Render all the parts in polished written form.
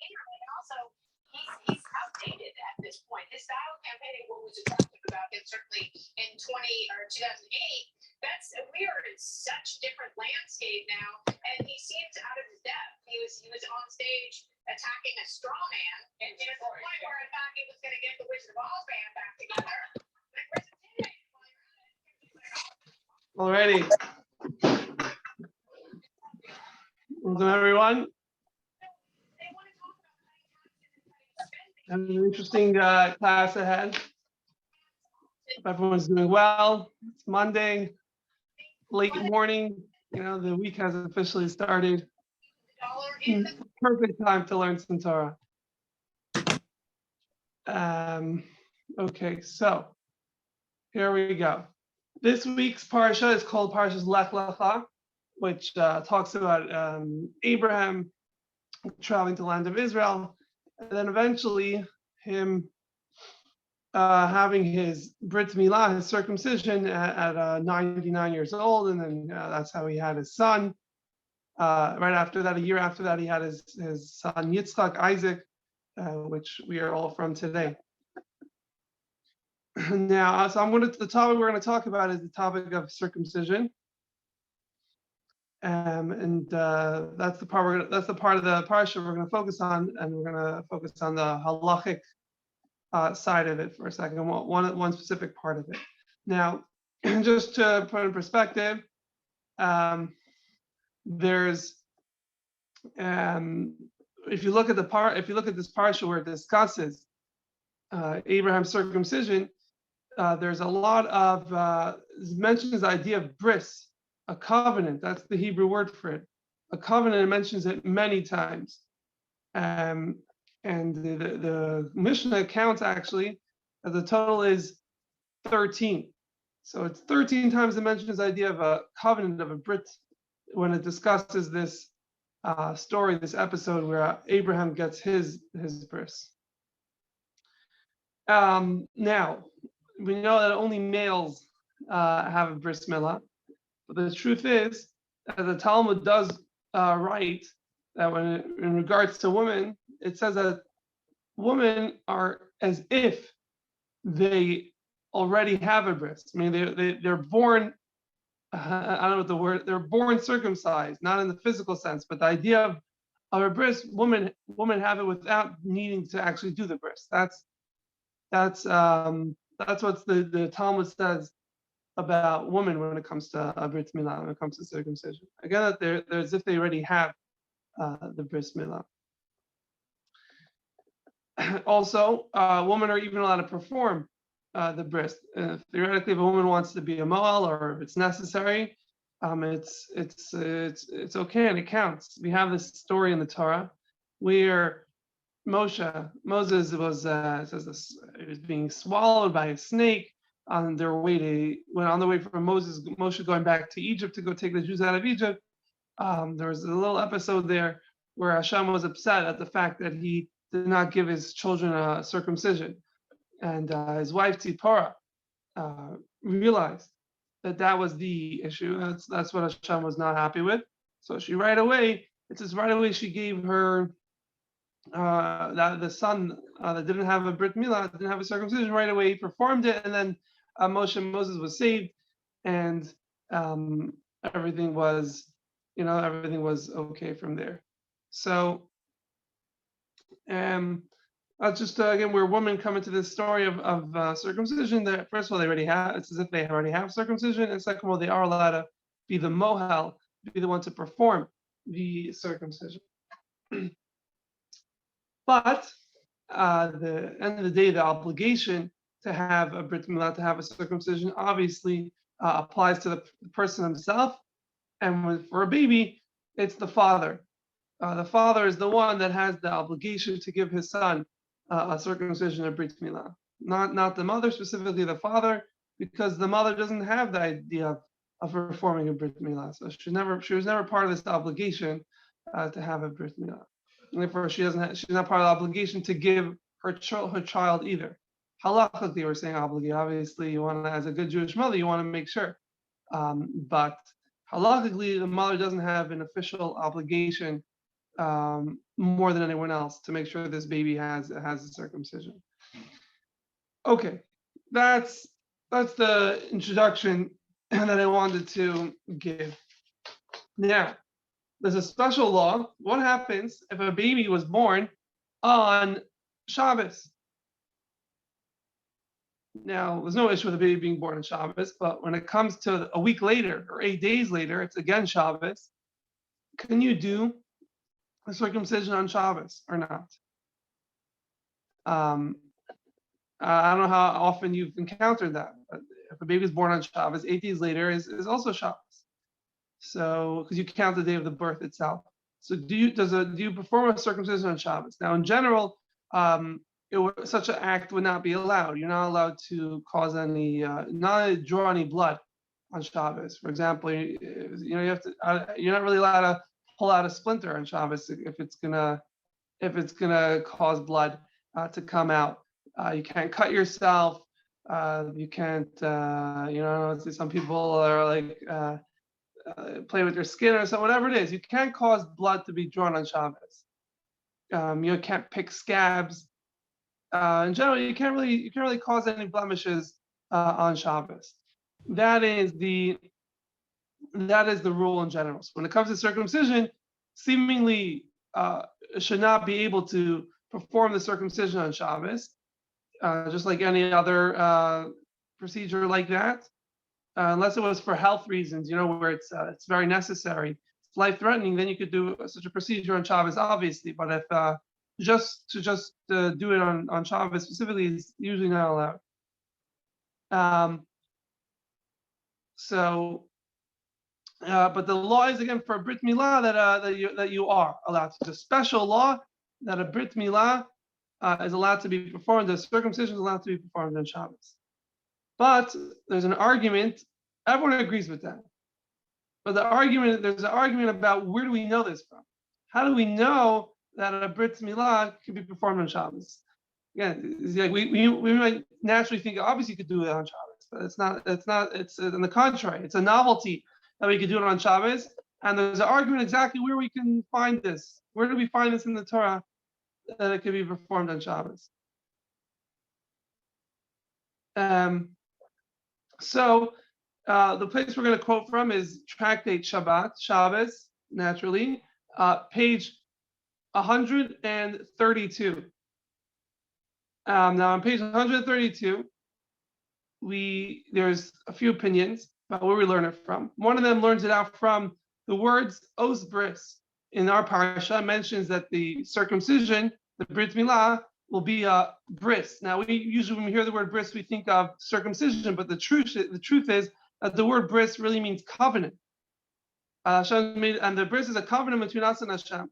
And also, he's outdated at this point. His style of campaigning, what was attractive about him, certainly in 2008, we are in such different landscape now, and he seems out of his depth. He was on stage attacking a straw man, and to the point where I thought he was going to get the Wizard of Oz band back together. Alrighty. Welcome everyone. An interesting class ahead. Hope everyone's doing well. It's Monday, late morning. You know, the week has officially started. Perfect time to learn some Torah. Okay, so here we go. This week's parsha is called Parshas Lech Lecha, which talks about Abraham traveling to the land of Israel, and then eventually him having his Brit Milah, his circumcision at 99 years old, and then that's how he had his son. Right after that, a year after that, he had his son Yitzchak, Isaac, which we are all from today. Now, so the topic we're going to talk about is the topic of circumcision, and that's the part of the parsha we're going to focus on, and we're going to focus on the halachic side of it for a second, one specific part of it. Now, just to put in perspective, there's if you look at this parsha where it discusses Abraham's circumcision, there's a lot of mentions the idea of bris, a covenant. That's the Hebrew word for it. A covenant, mentions it many times. And the Mishnah accounts actually that the total is 13. So it's 13 times it mentions the idea of a covenant, of a brit, when it discusses this story, this episode where Abraham gets his bris. Now, we know that only males have a bris milah, but the truth is that the Talmud does write that when in regards to women, it says that women are as if they already have a bris. I mean, they're born. I don't know what the word. They're born circumcised, not in the physical sense, but the idea of a bris, women have it without needing to actually do the bris. That's what the Talmud says about women when it comes to brit milah, when it comes to circumcision. Again, that they're as if they already have the bris milah. Also, women are even allowed to perform the bris. Theoretically, if a woman wants to be a moel, or if it's necessary, it's okay and it counts. We have this story in the Torah where Moses was says this, he was being swallowed by a snake on their way from Moshe going back to Egypt to go take the Jews out of Egypt. There was a little episode there where Hashem was upset at the fact that he did not give his children a circumcision, and his wife Tzipporah realized that was the issue. That's what Hashem was not happy with. So she right away she gave her the son that didn't have a brit milah, didn't have a circumcision, right away he performed it, and then Moses was saved, and everything was okay from there. So that's just again where women come into this story of circumcision. That first of all, it's as if they already have circumcision, and second of all, they are allowed to be the mohel, be the one to perform the circumcision. But at the end of the day, the obligation to have a brit milah, to have a circumcision, obviously applies to the person himself. And for a baby, it's the father. The father is the one that has the obligation to give his son a circumcision, a brit milah. Not the mother, specifically the father, because the mother doesn't have the idea of performing a brit milah. So she was never part of this obligation to have a brit milah. And therefore, she's not part of the obligation to give her child either. Halachically, we're saying obligated. Obviously, you want to, as a good Jewish mother, you want to make sure. But halachically, the mother doesn't have an official obligation more than anyone else to make sure this baby has a circumcision. Okay, that's the introduction that I wanted to give. Now, there's a special law. What happens if a baby was born on Shabbos? Now, there's no issue with a baby being born on Shabbos, but when it comes to a week later or 8 days later, it's again Shabbos. Can you do a circumcision on Shabbos or not? I don't know how often you've encountered that, but if a baby is born on Shabbos, 8 days later is also Shabbos. So, because you count the day of the birth itself. So, do you perform a circumcision on Shabbos? Now, in general, such an act would not be allowed. You're not allowed to cause any, not draw any blood on Shabbos. For example, you have to. You're not really allowed to pull out a splinter on Shabbos if it's gonna cause blood to come out. You can't cut yourself. You can't. Some people are like. Play with their skin or so, whatever it is. You can't cause blood to be drawn on Shabbos. You can't pick scabs. In general, you can't really cause any blemishes on Shabbos. That is the rule in general. So when it comes to circumcision, seemingly should not be able to perform the circumcision on Shabbos, just like any other procedure like that. Unless it was for health reasons, where it's very necessary, it's life-threatening, then you could do such a procedure on Shabbos, obviously. But if just to do it on Shabbos specifically is usually not allowed. But the law is again for Brit Milah that you are allowed to. It's a special law that a Brit Milah is allowed to be performed. The circumcision is allowed to be performed on Shabbos. But there's an argument. Everyone agrees with that. But there's an argument about where do we know this from? How do we know that a Brit Milah can be performed on Shabbos? Again, it's like we might naturally think obviously you could do it on Shabbos, but it's not. It's on the contrary. It's a novelty that we could do it on Shabbos. And there's an argument exactly where we can find this. Where do we find this in the Torah that it could be performed on Shabbos? So the place we're going to quote from is Tractate Shabbos, naturally, page 132. Now on page 132, there's a few opinions about where we learn it from. One of them learns it out from the words os bris in our parsha mentions that the circumcision, the Brit Milah, will be a bris. Now, we usually, when we hear the word bris, we think of circumcision, but the truth is that the word bris really means covenant. And the bris is a covenant between us and Hashem.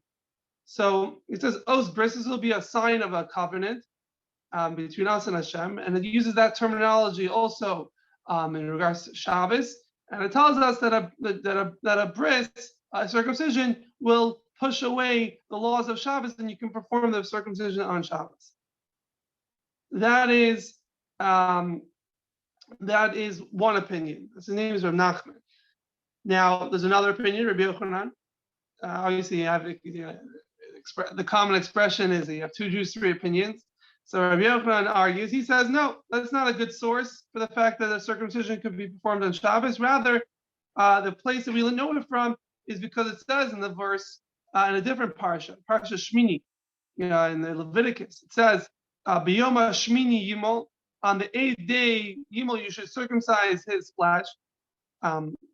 So it says, os bris, this will be a sign of a covenant between us and Hashem. And it uses that terminology also in regards to Shabbos. And it tells us that a bris, a circumcision, will push away the laws of Shabbos, and you can perform the circumcision on Shabbos. That is one opinion. His name is Rav Nachman. Now, there's another opinion, Rabbi Yochanan. Obviously, you have the common expression is you have two Jews, three opinions. So Rabbi Yochanan argues. He says, no, that's not a good source for the fact that a circumcision could be performed on Shabbos. Rather, the place that we know it from is because it says in the verse in a different parsha Shmini, in the Leviticus. It says, "B'yoma Shmini Yimol." On the 8th day, Yimol, you should circumcise his flesh.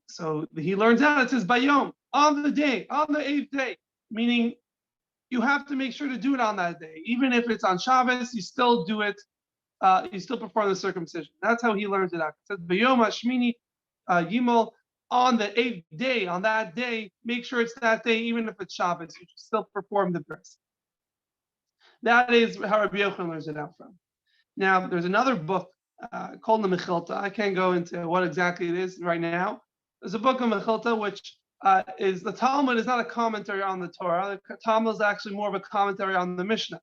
So he learns out. It says, "Bayom," on the 8th day, meaning you have to make sure to do it on that day, even if it's on Shabbos. You still do it. You still perform the circumcision. That's how he learns it out. It says, "B'yoma Shmini Yimol." On the 8th day, on that day, make sure it's that day, even if it's Shabbos, you should still perform the bris. That is how Rabbi Yochanan learns it out from. Now, there's another book called the Mechilta. I can't go into what exactly it is right now. There's a book of Mechilta, which is the Talmud is not a commentary on the Torah. The Talmud is actually more of a commentary on the Mishnah,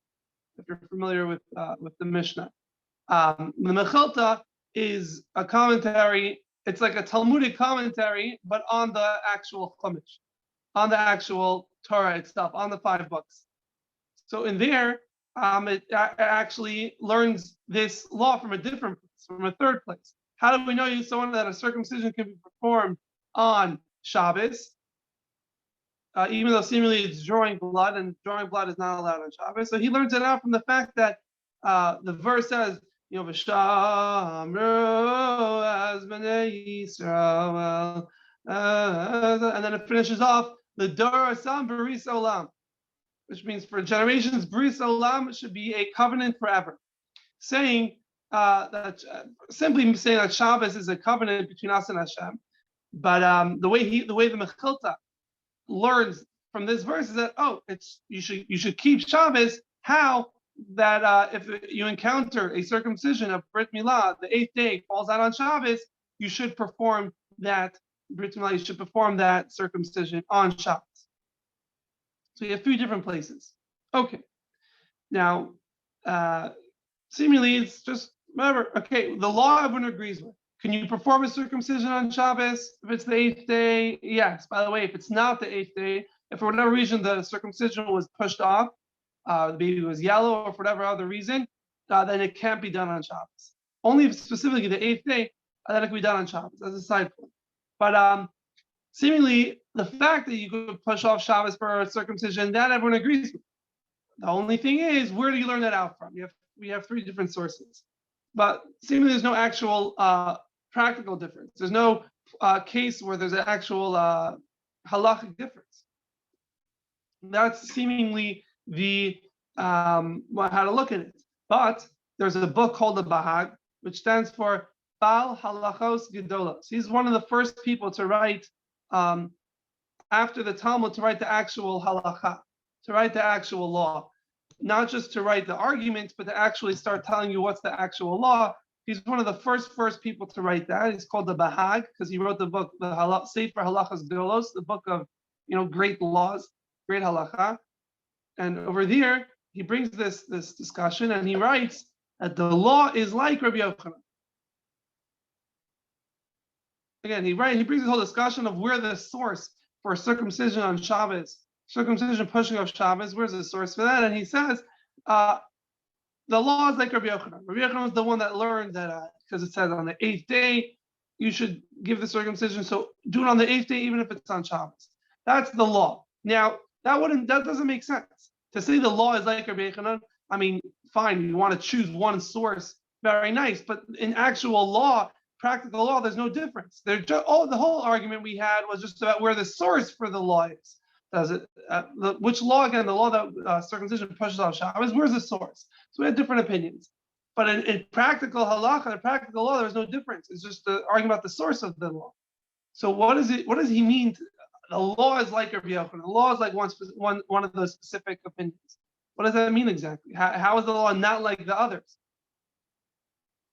if you're familiar with the Mishnah. The Mechilta is a commentary. It's like a Talmudic commentary, but on the actual Chumash, on the actual Torah itself, on the 5 books. So in there, it actually learns this law from a different place, from a third place. How do we know someone that a circumcision can be performed on Shabbos, even though seemingly it's drawing blood, and drawing blood is not allowed on Shabbos? So he learns it out from the fact that the verse says, "V'shamru as b'nei Yisrael," and then it finishes off the Dor Sam B'ris Olam, which means for generations, Bris Olam should be a covenant forever. Saying simply saying that Shabbos is a covenant between us and Hashem. But the way the Mechilta learns from this verse is that you should keep Shabbos. How? That if you encounter a circumcision of Brit Milah, the 8th day falls out on Shabbos, you should perform that Brit Milah. You should perform that circumcision on Shabbos. So you have 3 different places. Okay. Now, seemingly it's just whatever. Okay, the law everyone agrees with. Can you perform a circumcision on Shabbos if it's the 8th day? Yes. By the way, if it's not the 8th day, if for whatever reason the circumcision was pushed off, the baby was yellow, or for whatever other reason, then it can't be done on Shabbos. Only if specifically the 8th day, then it can be done on Shabbos. As a side point. But seemingly, the fact that you could push off Shabbos for a circumcision, that everyone agrees with. The only thing is, where do you learn that out from? We have 3 different sources. But seemingly there's no actual practical difference. There's no case where there's an actual halachic difference. That's seemingly the how to look at it. But there's a book called the Bahag, which stands for Bal Halachos Gedolos. He's one of the first people to write after the Talmud, to write the actual halacha, to write the actual law, not just to write the arguments, but to actually start telling you what's the actual law. He's one of the first people to write that. He's called the Bahag because he wrote the book, the Sefer Halachos Gedolos, the book of great laws, great halacha. And over there, he brings this discussion, and he writes that the law is like Rabbi Yochanan. Again, he brings this whole discussion of where the source for circumcision on Shabbos, circumcision pushing off Shabbos, where's the source for that? And he says, the law is like Rabbi Yochanan. Rabbi Yochanan was the one that learned that because it says on the 8th day, you should give the circumcision. So do it on the 8th day, even if it's on Shabbos. That's the law. Now, that doesn't make sense. To say the law is like Rabbi Yochanan, I mean, fine, you want to choose one source, very nice. But in actual law, practical law, there's no difference. The whole argument we had was just about where the source for the law is. Does it? Which law again? The law that circumcision pushes off Shabbos. Where's the source? So we had different opinions. But in practical halacha, in practical law, there's no difference. It's just the argument about the source of the law. So what does he mean? The law is like Rabbi Yochanan. The law is like one of those specific opinions. What does that mean exactly? How is the law not like the others?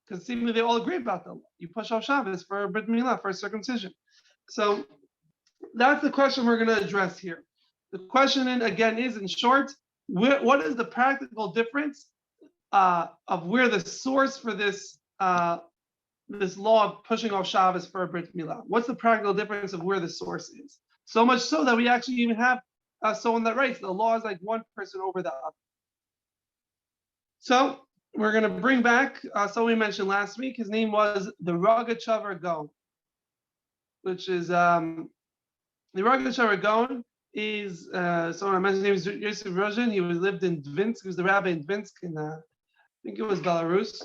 Because seemingly they all agree about the law. You push off Shabbos for Brit Milah, for circumcision. So that's the question we're going to address here. The question, again, is in short, what is the practical difference of where the source for this this law of pushing off Shabbos for Brit Milah? What's the practical difference of where the source is? So much so that we actually even have someone that writes the law is like one person over the other. So we're going to bring back someone we mentioned last week. His name was the Rogachover Gaon, which is the Rogachover Gaon is someone I mentioned. His name is Yosef Rozhin. He lived in Dvinsk. He was the rabbi in Dvinsk in I think it was Belarus.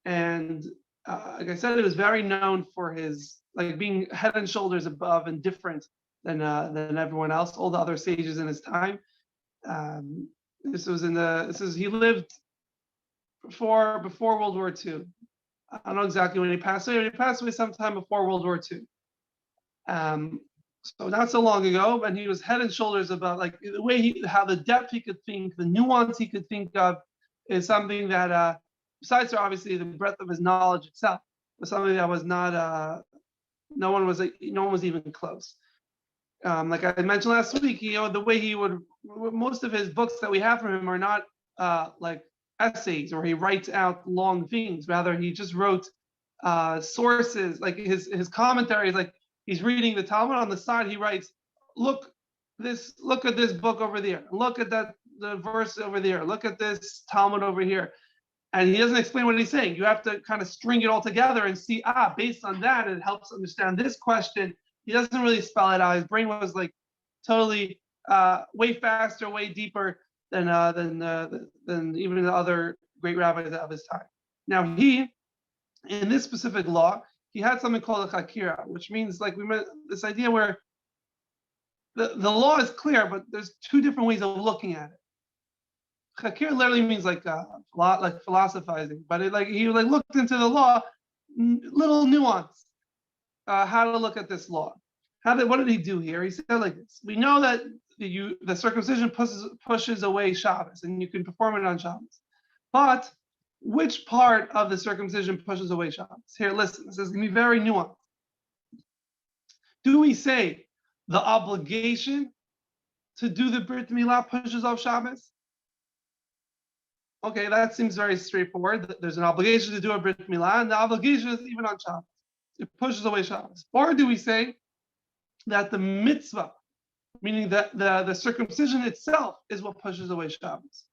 And like I said, he was very known for his being head and shoulders above and different than everyone else, all the other sages in his time. He lived before World War II. I don't know exactly when he passed away. He passed away sometime before World War II. So not so long ago, and he was head and shoulders above, the way how the depth he could think, the nuance he could think of, is something that, besides obviously the breadth of his knowledge itself, was something that was not, no one was even close. Like I mentioned last week, the way he would, most of his books that we have from him are not like essays or he writes out long things. Rather, he just wrote sources, like his commentaries, like he's reading the Talmud on the side. He writes, look at this book over there. Look at that the verse over there. Look at this Talmud over here. And he doesn't explain what he's saying. You have to kind of string it all together and see, based on that, it helps understand this question. He doesn't really spell it out. His brain was like totally way faster, way deeper than even the other great rabbis of his time. Now he, in this specific law, he had something called a chakira, which means like we met this idea where the law is clear, but there's two different ways of looking at it. Chakir literally means like philosophizing, but he looked into the law, little nuance, how to look at this law. What did he do here? He said like this: we know that the circumcision pushes away Shabbos, and you can perform it on Shabbos. But which part of the circumcision pushes away Shabbos? Here, listen. This is going to be very nuanced. Do we say the obligation to do the Brit Milah pushes off Shabbos? Okay, that seems very straightforward. There's an obligation to do a Brit Milah, and the obligation is even on Shabbos. It pushes away Shabbos. Or do we say that the mitzvah, meaning that the circumcision itself, is what pushes away Shabbos?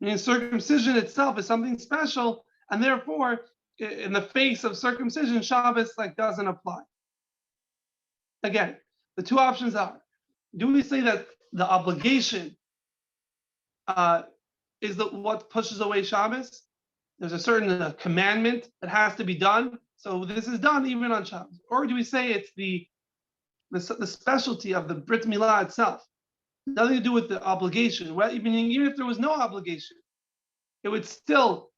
Meaning circumcision itself is something special, and therefore, in the face of circumcision, Shabbos doesn't apply. Again, the two options are: do we say that the obligation is what pushes away Shabbos? There's a certain commandment that has to be done, so this is done even on Shabbos. Or do we say it's the specialty of the Brit Milah itself? Nothing to do with the obligation. Well, even if there was no obligation, it would still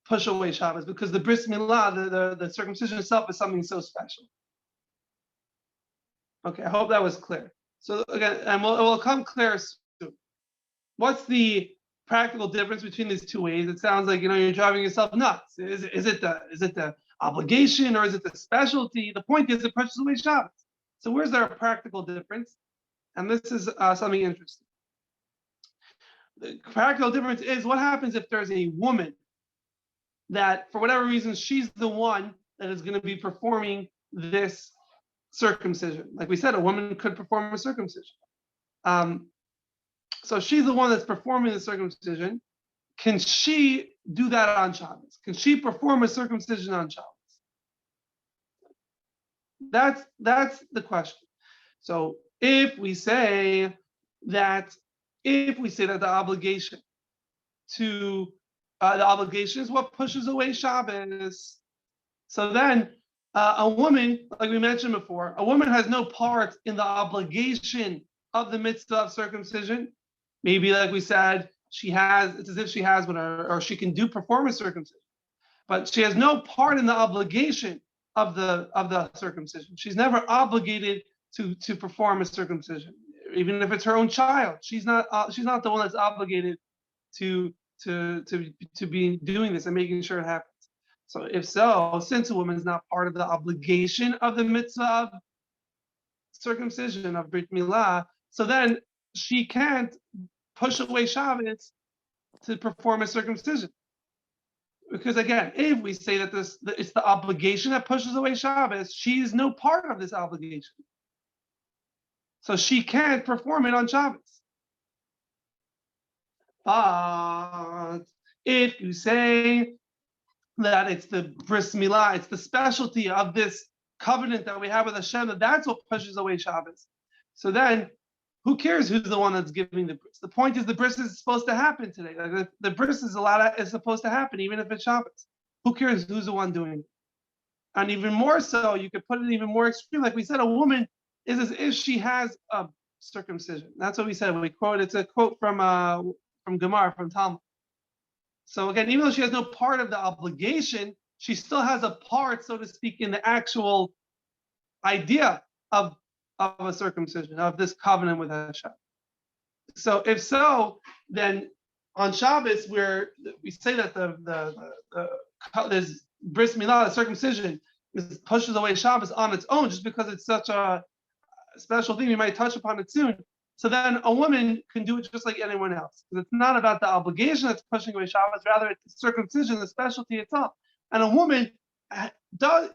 push away Shabbos because the Brit Milah, the circumcision itself, is something so special. Okay, I hope that was clear. So again, and it will come clear soon. What's the practical difference between these two ways? It sounds like you're driving yourself nuts. Is it the obligation or is it the specialty? The point is it pushes away Shabbos. So where's there a practical difference? And this is something interesting. The practical difference is what happens if there's a woman that, for whatever reason, she's the one that is going to be performing this circumcision. Like we said, a woman could perform a circumcision. So she's the one that's performing the circumcision. Can she do that on Shabbos? Can she perform a circumcision on Shabbos? That's the question. So if we say that the obligation is what pushes away Shabbos, so then a woman, like we mentioned before, a woman has no part in the obligation of the mitzvah of circumcision. Maybe, like we said, it's as if she has one, or she can perform a circumcision, but she has no part in the obligation of the circumcision. She's never obligated to perform a circumcision, even if it's her own child. She's not the one that's obligated to be doing this and making sure it happens. So if so, since a woman is not part of the obligation of the mitzvah of circumcision, of Brit Milah, so then she can't push away Shabbos to perform a circumcision. Because again, if we say that it's the obligation that pushes away Shabbos, she is no part of this obligation. So she can't perform it on Shabbos. But if you say that it's the bris milah, it's the specialty of this covenant that we have with Hashem, that's what pushes away Shabbos. So then, who cares who's the one that's giving the bris? The point is the bris is supposed to happen today. The bris is supposed to happen, even if it's Shabbos. Who cares who's the one doing it? And even more so, you could put it even more extreme. Like we said, a woman is as if she has a circumcision. That's what we said. It's a quote from Gemara, from Talmud. So again, even though she has no part of the obligation, she still has a part, so to speak, in the actual idea of a circumcision, of this covenant with Hashem. So if so, then on Shabbos, where we say that there's bris milah, the circumcision, pushes away Shabbos on its own, just because it's such a special thing. We might touch upon it soon. So then a woman can do it just like anyone else, because it's not about the obligation that's pushing away Shabbos, rather it's the circumcision, the specialty itself. And a woman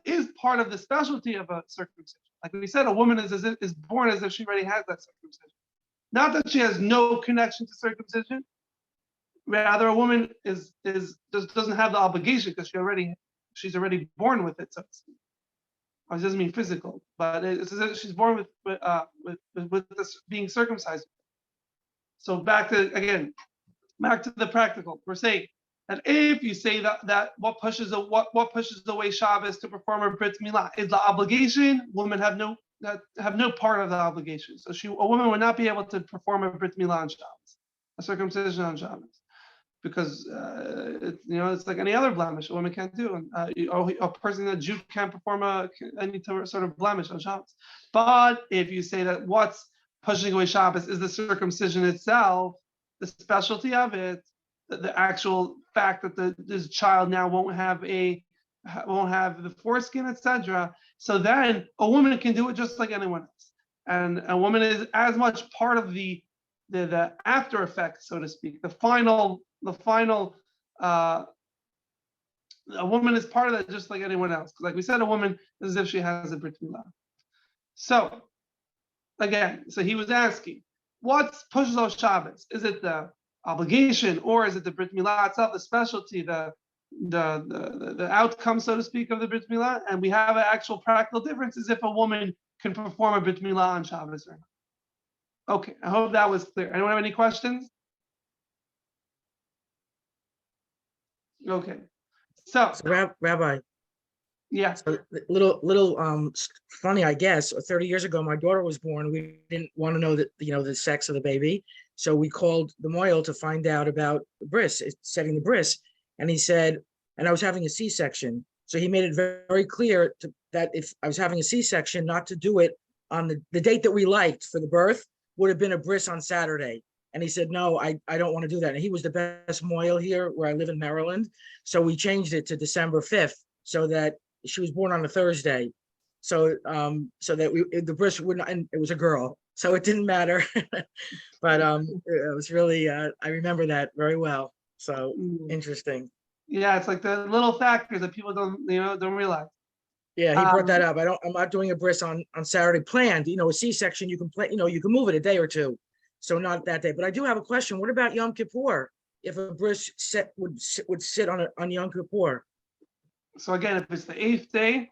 is part of the specialty of a circumcision. Like we said, a woman is born as if she already has that circumcision. Not that she has no connection to circumcision. Rather, a woman just doesn't have the obligation because she's already born with it. So it doesn't mean physical, but she's born with this being circumcised. So back to the practical. We're saying that if you say that what pushes away Shabbos to perform a brit milah is the obligation, women have no part of the obligation. So a woman would not be able to perform a brit milah on Shabbos, a circumcision on Shabbos, because it's like any other blemish a woman can't do. A person, a Jew, can't perform any sort of blemish on Shabbos. But if you say that what's pushing away Shabbos is the circumcision itself, the specialty of it, the actual fact that this child now won't have the foreskin, etc. So then a woman can do it just like anyone else, and a woman is as much part of the after effect, so to speak. The final. A woman is part of that just like anyone else. Like we said, a woman is as if she has a brit milah. So again, so he was asking, what pushes off Shabbos? Is it the obligation, or is it the brit milah itself, the specialty, the outcome, so to speak, of the brit milah? And we have an actual practical difference: is if a woman can perform a brit milah on Shabbos or not. Okay, I hope that was clear. Anyone have any questions? Okay, so Rabbi. Yeah. So little funny, I guess. 30 years ago, my daughter was born. We didn't want to know the sex of the baby, so we called the moil to find out about the bris, setting the bris, and he said, and I was having a C-section, so he made it very clear that if I was having a C-section, not to do it on the date that we liked for the birth would have been a bris on Saturday. And he said, no, I don't want to do that. And he was the best moil here where I live in Maryland. So we changed it to December 5th so that she was born on a Thursday. So that the bris would not, and it was a girl. So it didn't matter. But it was really, I remember that very well. So interesting. Yeah, it's like the little factors that people don't realize. Yeah, he brought that up. I'm not doing a bris on Saturday planned. A C-section, you can plan, you can move it a day or two. So not that day, but I do have a question. What about Yom Kippur? If a bris would sit on Yom Kippur? So again, if it's the 8th day,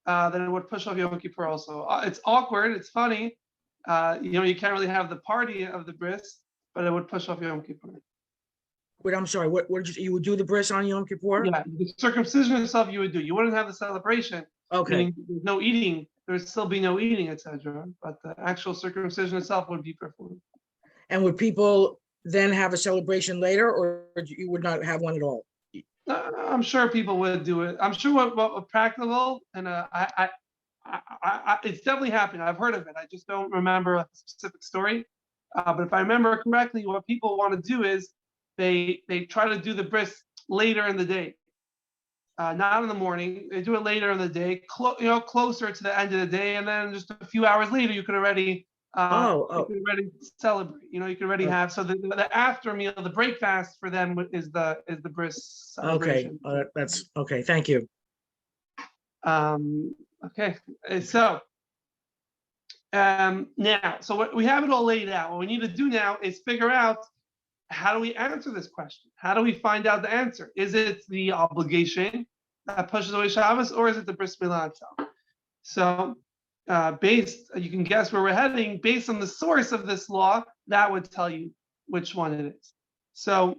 then it would push off Yom Kippur also. It's awkward. It's funny. You can't really have the party of the bris, but it would push off Yom Kippur. Wait, I'm sorry. What did you would do the bris on Yom Kippur? Yeah, the circumcision itself you would do. You wouldn't have the celebration. Okay. There's no eating. There would still be no eating, etc. But the actual circumcision itself would be performed. And would people then have a celebration later, or you would not have one at all? I'm sure people would do it. I'm sure what practical, and it's definitely happening. I've heard of it. I just don't remember a specific story. But if I remember correctly, what people want to do is they try to do the bris later in the day, not in the morning. They do it later in the day, closer to the end of the day, and then just a few hours later, you could already. You can already celebrate. You can already have. So the after meal, the break fast for them is the bris celebration. Okay, that's okay. Thank you. Okay, so now, so what we have it all laid out. What we need to do now is figure out how do we answer this question. How do we find out the answer? Is it the obligation that pushes away Shabbos, or is it the bris milah itself? So. You can guess where we're heading based on the source of this law. That would tell you which one it is. So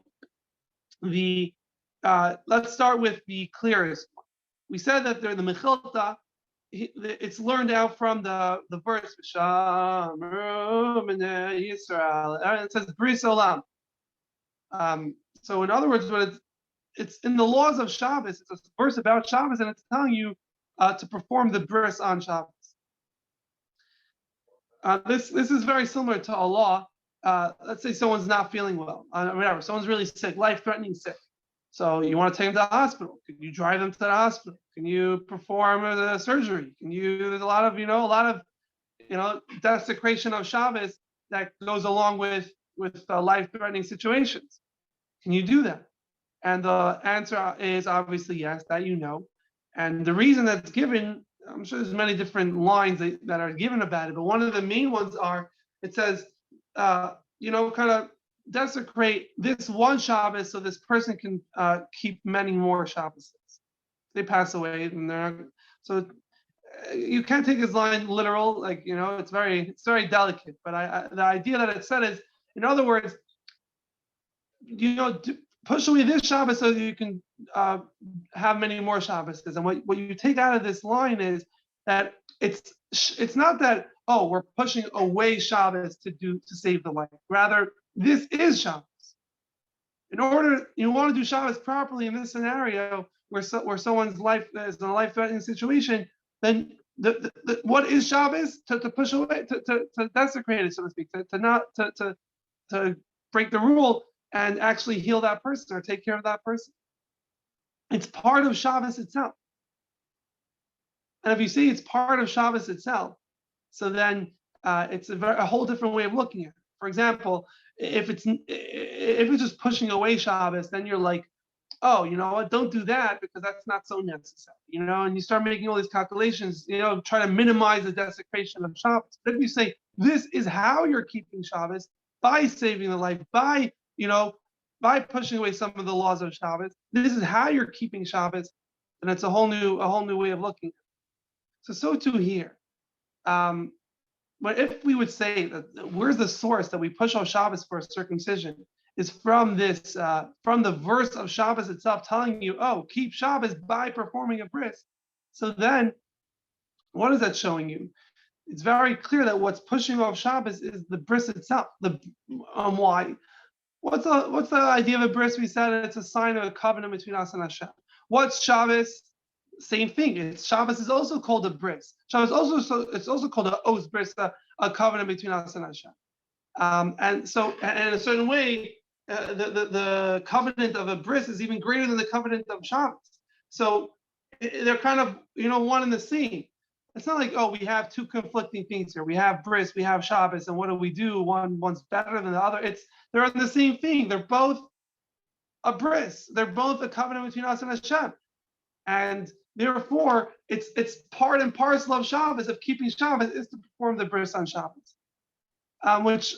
let's start with the clearest one. We said that they're the Mechilta. It's learned out from the verse. It says Bris Olam. So in other words, it's in the laws of Shabbos. It's a verse about Shabbos, and it's telling you to perform the bris on Shabbos. This is very similar to a law. Let's say someone's not feeling well, whatever. Someone's really sick, life-threatening sick. So you want to take them to the hospital. Can you drive them to the hospital? Can you perform the surgery? There's a lot of desecration of Shabbos that goes along with life-threatening situations. Can you do that? And the answer is obviously yes, that you know. And the reason that's given, I'm sure there's many different lines that are given about it, but one of the main ones it says, kind of desecrate this one Shabbos so this person can keep many more Shabbos. They pass away, and they're not, so you can't take his line literal. Like it's very delicate. But the idea that it said is, in other words, push away this Shabbos so that you can have many more Shabbos. And what you take out of this line is that it's not that, oh, we're pushing away Shabbos to save the life. Rather, this is Shabbos. In order, you want to do Shabbos properly in this scenario where someone's life is in a life-threatening situation, then what is Shabbos? To push away, to desecrate it, so to speak, to break the rule and actually heal that person or take care of that person. It's part of Shabbos itself. And if you see it's part of Shabbos itself, so then it's a whole different way of looking at it. For example, if it's just pushing away Shabbos, then you're like, oh, you know what? Don't do that because that's not so necessary. And you start making all these calculations, try to minimize the desecration of Shabbos. But if you say this is how you're keeping Shabbos by saving the life, by pushing away some of the laws of Shabbos, this is how you're keeping Shabbos, and it's a whole new way of looking at it. So too here. But if we would say that where's the source that we push off Shabbos for a circumcision is from this, from the verse of Shabbos itself telling you, oh, keep Shabbos by performing a bris. So then, what is that showing you? It's very clear that what's pushing off Shabbos is the bris itself. Why? What's the idea of a bris? We said it's a sign of a covenant between us and Hashem. What's Shabbos? Same thing. Shabbos is also called a bris. Shabbos it's also called a os bris, a covenant between us and Hashem. And so, and in a certain way, the covenant of a bris is even greater than the covenant of Shabbos. So they're kind of one and the same. It's not like, oh, we have two conflicting things here. We have bris, we have Shabbos, and what do we do? One's better than the other. They're the same thing. They're both a bris. They're both a covenant between us and Hashem. And therefore, it's part and parcel of Shabbos, of keeping Shabbos, is to perform the bris on Shabbos. Which,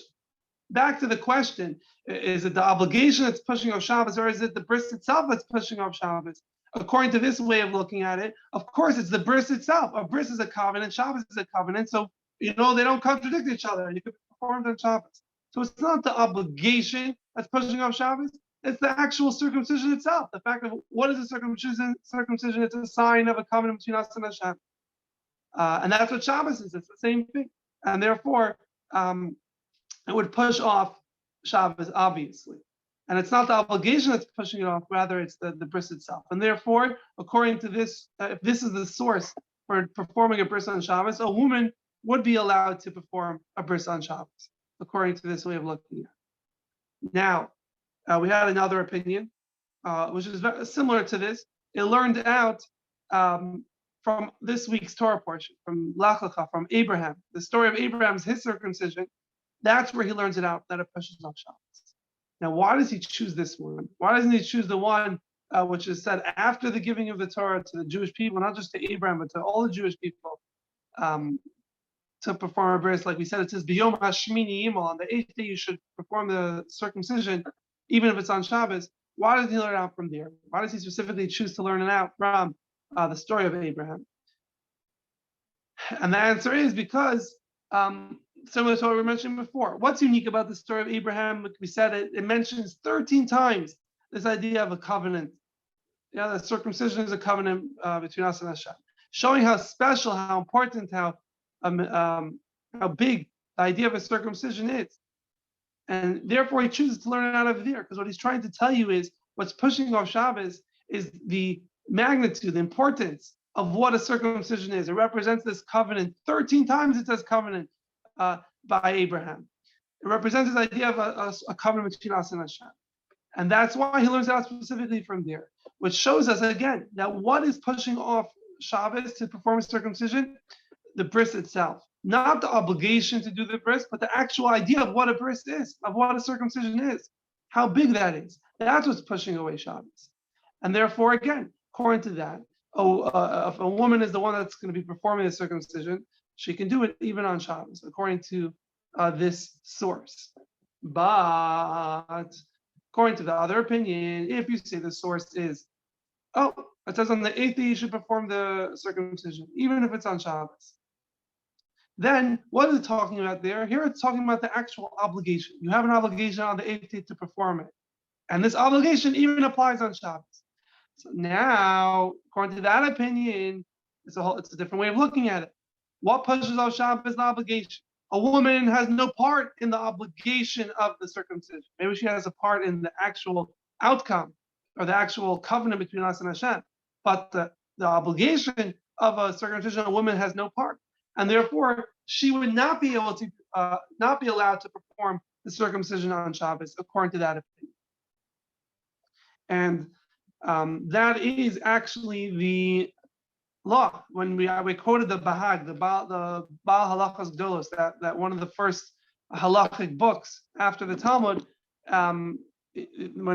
back to the question, is it the obligation that's pushing off Shabbos, or is it the bris itself that's pushing off Shabbos? According to this way of looking at it, of course, it's the bris itself. A bris is a covenant, Shabbos is a covenant, so they don't contradict each other. You could perform on Shabbos. So it's not the obligation that's pushing off Shabbos. It's the actual circumcision itself. The fact of what is a circumcision? Circumcision, it's a sign of a covenant between us and Hashem. And that's what Shabbos is. It's the same thing. And therefore, it would push off Shabbos, obviously. And it's not the obligation that's pushing it off, rather it's the bris itself. And therefore, according to this, if this is the source for performing a bris on Shabbos, a woman would be allowed to perform a bris on Shabbos, according to this way of looking at it. Now, we had another opinion, which is very similar to this. It learned out from this week's Torah portion, from Lech Lecha, from Abraham. The story of Abraham's, his circumcision, that's where he learns it out, that it pushes off Shabbos. Now, why does he choose this one? Why doesn't he choose the one which is said after the giving of the Torah to the Jewish people, not just to Abraham, but to all the Jewish people, to perform a bris? Like we said, it says, B'yom hashmini imol, on the 8th day you should perform the circumcision, even if it's on Shabbos. Why does he learn it out from there? Why does he specifically choose to learn it out from the story of Abraham? And the answer is because, similar to what we mentioned before, what's unique about the story of Abraham? We said it mentions 13 times this idea of a covenant. The circumcision is a covenant between us and Hashem, showing how special, how important, how big the idea of a circumcision is. And therefore, he chooses to learn it out of there, because what he's trying to tell you is what's pushing off Shabbos is the magnitude, the importance of what a circumcision is. It represents this covenant. 13 times it says covenant by Abraham. It represents this idea of a covenant between us and Hashem. And that's why he learns out specifically from there, which shows us again that what is pushing off Shabbos to perform circumcision? The bris itself. Not the obligation to do the bris, but the actual idea of what a bris is, of what a circumcision is, how big that is. That's what's pushing away Shabbos. And therefore, again, according to that, if a woman is the one that's going to be performing the circumcision, she can do it even on Shabbos, according to this source. But according to the other opinion, if you say the source is, oh, it says on the 8th day you should perform the circumcision, even if it's on Shabbos. Then what is it talking about there? Here it's talking about the actual obligation. You have an obligation on the 8th day to perform it. And this obligation even applies on Shabbos. So now, according to that opinion, it's a different way of looking at it. What pushes off Shabbos? The obligation. A woman has no part in the obligation of the circumcision. Maybe she has a part in the actual outcome or the actual covenant between us and Hashem. But the obligation of a circumcision, a woman has no part. And therefore, she would not be able to, not be allowed to perform the circumcision on Shabbos, according to that opinion. And that is actually the law. When we quoted the Bahag, the Baal Halachas Gdolos, that one of the first halachic books after the Talmud, when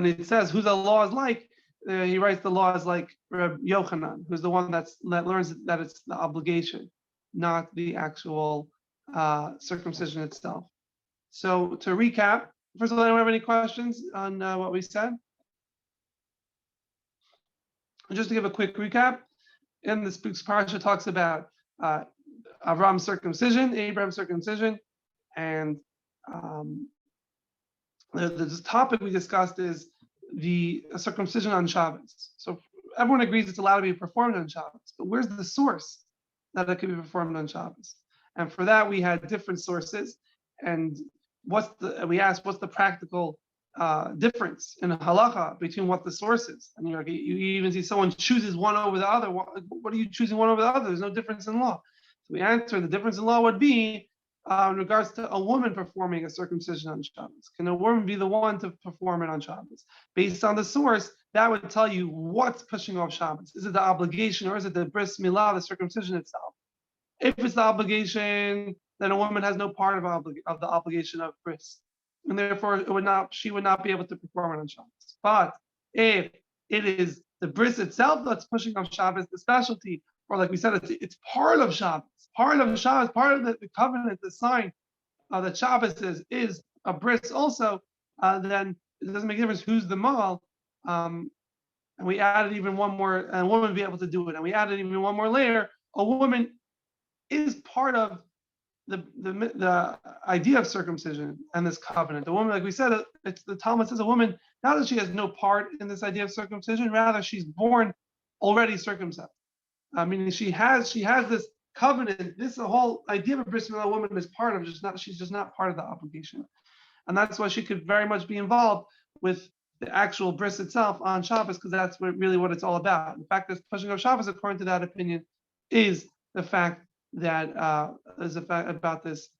it says who the law is like, he writes the law is like Rabbi Yochanan, who's the one that learns that it's the obligation, not the actual circumcision itself. So to recap, first of all, anyone have any questions on what we said? Just to give a quick recap, in this book's parsha talks about Avram's circumcision, Abraham's circumcision, and the topic we discussed is the circumcision on Shabbos. So everyone agrees it's allowed to be performed on Shabbos, but where's the source that it could be performed on Shabbos? And for that, we had different sources, and we asked what's the practical difference in halacha between what the source is. And you even see someone chooses one over the other. What are you choosing one over the other? There's no difference in law. So we answer the difference in law would be in regards to a woman performing a circumcision on Shabbos. Can a woman be the one to perform it on Shabbos? Based on the source, that would tell you what's pushing off Shabbos. Is it the obligation or is it the bris milah, the circumcision itself? If it's the obligation, then a woman has no part of the obligation of bris. And therefore she would not be able to perform it on Shabbos. But if it is the bris itself that's pushing off Shabbos, the specialty, or like we said, it's part of Shabbos, part of the covenant, the sign that Shabbos is a bris also, then it doesn't make a difference who's the mal. And we added even one more, and a woman would be able to do it. And we added even one more layer. A woman is part of the idea of circumcision and this covenant. The woman, like we said, the Talmud says a woman, not that she has no part in this idea of circumcision, rather she's born already circumcised. Meaning she has this covenant. This the whole idea of a bris milah woman is part of, she's just not part of the obligation, and that's why she could very much be involved with the actual bris itself on Shabbos, because that's really what it's all about. In fact, this pushing of Shabbos, according to that opinion, is the fact that is a fact about this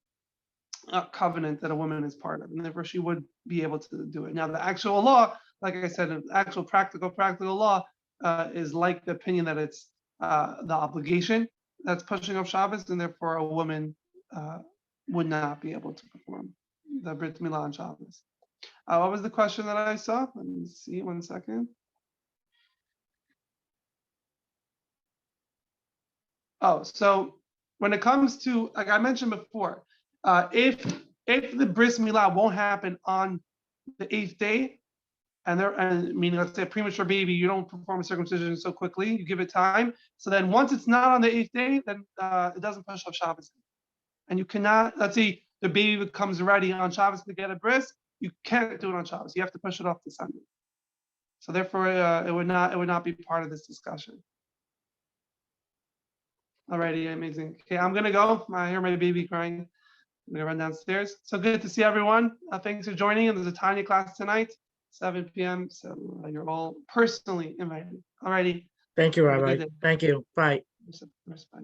covenant that a woman is part of, and therefore she would be able to do it. Now, the actual law, like I said, the actual practical law is like the opinion that it's the obligation that's pushing off Shabbos, and therefore a woman would not be able to perform the Brit Milah on Shabbos. What was the question that I saw? Let me see, 1 second. Oh, so when it comes to, like I mentioned before, if the bris milah won't happen on the 8th day, and meaning let's say a premature baby, you don't perform a circumcision so quickly, you give it time. So then once it's not on the 8th day, then it doesn't push off Shabbos. And you cannot, let's say the baby becomes ready on Shabbos to get a bris, you can't do it on Shabbos. You have to push it off to Sunday. So therefore, it would not be part of this discussion. Alrighty, amazing. Okay, I'm gonna go. I hear my baby crying. I'm gonna run downstairs. So good to see everyone. Thanks for joining. And there's a Tani class tonight, 7 p.m. So you're all personally invited. Alrighty. Thank you, Rabbi. Thank you. Bye. Bye.